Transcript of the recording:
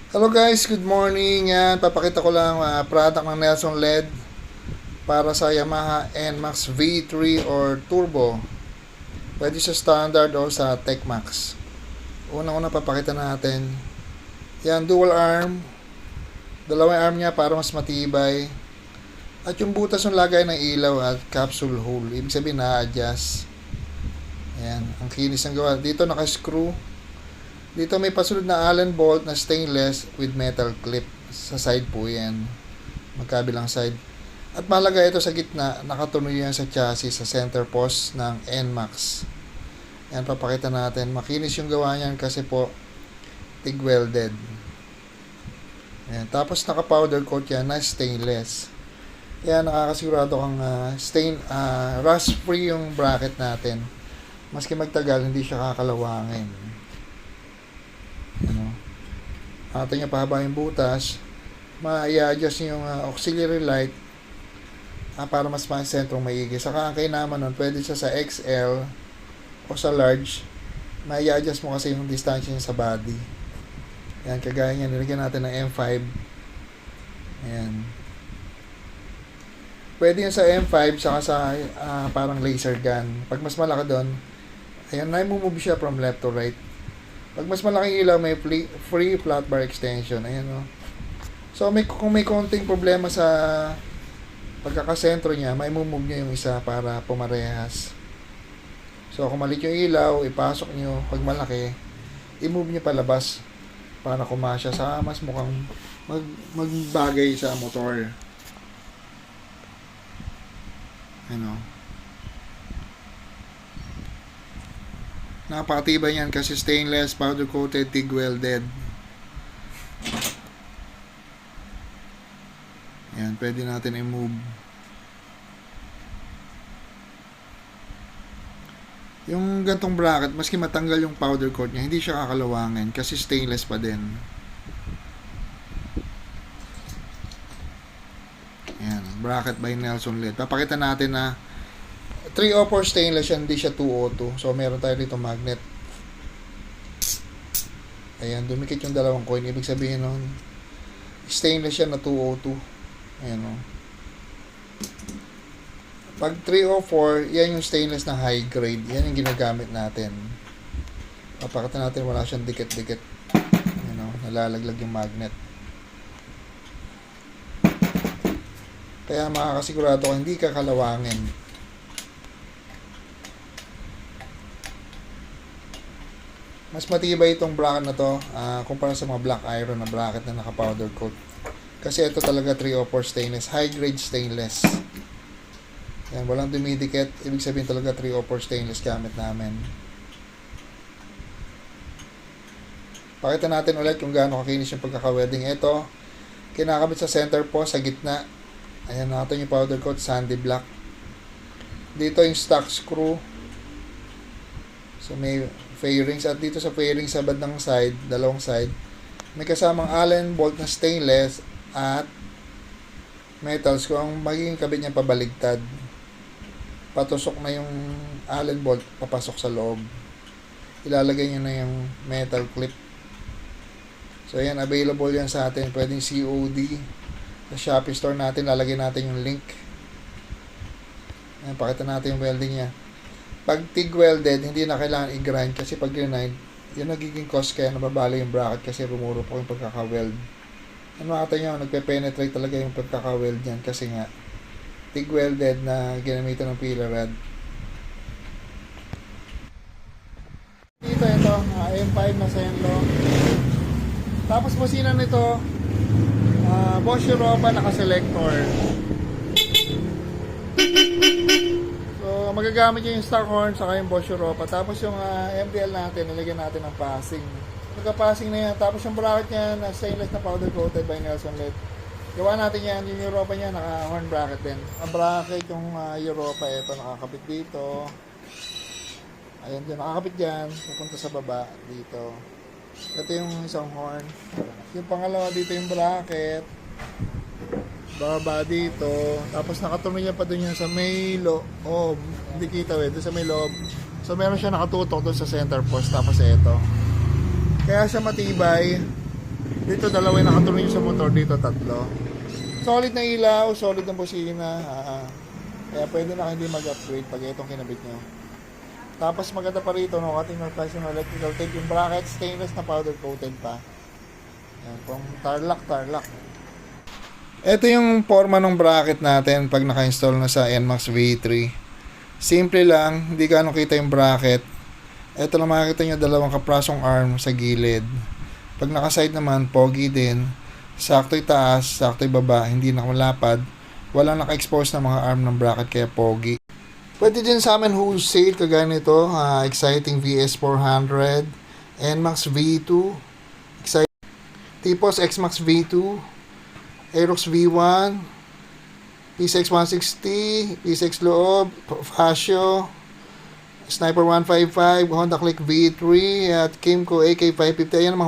Hello guys, good morning. Yan, papakita ko lang product ng Nelson LED para sa Yamaha NMAX V3 or Turbo. Pwede sa standard o sa TechMax. Unang-una papakita natin. Yan, dual arm. Dalawang arm niya para mas matibay. At yung butas ng lagay ng ilaw at capsule hole. Ibig sabihin na-adjust. Yan, ang kinis ng gawa. Dito naka-screw. Dito may pasunod na Allen bolt na stainless with metal clip. Sa side po yan. Magkabilang side. At mahalaga ito sa gitna, nakatuloy yan sa chassis sa center post ng NMAX. Yan, papakita natin. Makinis yung gawa niyan kasi po TIG welded. Yan. Tapos naka-powder coat yan na stainless. Kaya nakakasigurado kang rust free yung bracket natin. Maski magtagal, hindi siya kakalawangin. Atin niya pahaba yung butas, ma-i-adjust yung auxiliary light para mas ma-sentrong maigi. Saka ang kainaman nun, pwede siya sa XL o sa large, ma-i-adjust mo kasi yung distansya niya sa body. Yan, kagaya niya, nilagyan natin ng M5. Ayan. Pwede yun sa M5, saka sa parang laser gun. Pag mas malaki doon, ayan, na-move siya from left to right. Pag mas malaking ilaw, may free flat bar extension. Ayan, o. So, kung may konting problema sa pagkakasentro niya, may move niya yung isa para pumarehas. So, kung maliit yung ilaw, ipasok nyo. Pag malaki, i-move nyo palabas para kumasya sa mas mukhang magbagay sa motor. Ano? Napakatibay yan kasi stainless, powder coated, TIG welded. Yan, pwede natin i-move. Yung gantong bracket, maski matanggal yung powder coat niya, hindi siya kakalawangin kasi stainless pa din. Yan, bracket by Nelson LED. Papakita natin na 304 stainless yan, hindi siya 202. So, meron tayo dito magnet. Ayan, dumikit yung dalawang coin. Ibig sabihin nun, stainless yan na 202. Ayan o. Pag 304, yan yung stainless na high grade. Yan yung ginagamit natin. Papakita natin, wala siyang dikit-dikit. Ayan o, nalalaglag yung magnet. Kaya makakasigurado ka, hindi ka kalawangin. Mas matibay itong bracket na to kumpara sa mga black iron na bracket na naka-powder coat. Kasi ito talaga 304 stainless, high grade stainless. Yan, walang dumidikit. Ibig sabihin talaga 304 stainless gamit namin. Pakita natin ulit kung gaano kakinis yung pagkaka-welding. Ito, kinakabit sa center post, sa gitna. Ayan natin yung powder coat, sandy black. Dito yung stock screw. So may fairings, at dito sa fairings sa bandang side, dalawang side, may kasamang Allen bolt na stainless at metals. Kung ang magiging kabit niya pabaligtad, patusok na yung Allen bolt, papasok sa loob. Ilalagay niyo na yung metal clip. So yan, available yan sa atin. Pwedeng COD sa Shopee store natin. Lalagay natin yung link. Yan, pakita natin yung welding niya. Pag TIG welded, hindi na kailangan i-grind kasi pag grind, yun nagiging cost kaya nababalo yung bracket kasi rumuro po yung pagkaka-weld. Ano makita nyo, nagpe-penetrate talaga yung pagkaka-weld yan kasi nga TIG welded na ginamitan ng pillar rod. Dito ito, M5 na Senlo. Tapos busina nito, Bosch Europa naka-selector. So, magagamit yung stock horn saka yung Bosch Europa. Tapos yung MDL natin, nilagyan natin ng passing. Nagka-passing na yan. Tapos yung bracket niya na stainless na powder coated by Nelson LED. Gawa natin yan. Yung Europa niya, naka-horn bracket din. Ang bracket yung Europa, ito nakakabit dito. Ayan din, nakakabit dyan. Pupunta sa baba dito. Ito yung isang horn. Yung pangalawa dito yung bracket. Baba dito. Tapos nakatuloy niya pa doon yan sa may loob. Hindi kita doon sa may loob. So meron siya nakatutok doon sa center post. Tapos ito. Kaya siya matibay. Dito dalawa yung nakatuloy sa motor, dito tatlo. Solid na ilaw, solid na busina. Kaya pwede na hindi mag-upgrade pag itong kinabit nyo. Tapos maganda pa rito, no, cutting or price ng electrical tape. Yung bracket, stainless na powder coated pa. Yan, pang tarlac. Ito yung forma ng bracket natin pag naka-install na sa NMAX V3. Simple lang, hindi ka kita yung bracket. Ito lang makikita nyo, dalawang kaprasong arm sa gilid. Pag naka-side naman, pogi din. Sakto'y taas, sakto'y baba, hindi nakamalapad. Walang naka-expose na mga arm ng bracket kaya pogi. Pwede din sa amin wholesale, kagaya nito, Exciting VS400, NMAX V2, Tipos XMAX V2, Aerox V1, PCX 160, PCX loob, Fascio, Sniper 155, Honda Click V3, at Kimco AK550. Ayan ang mga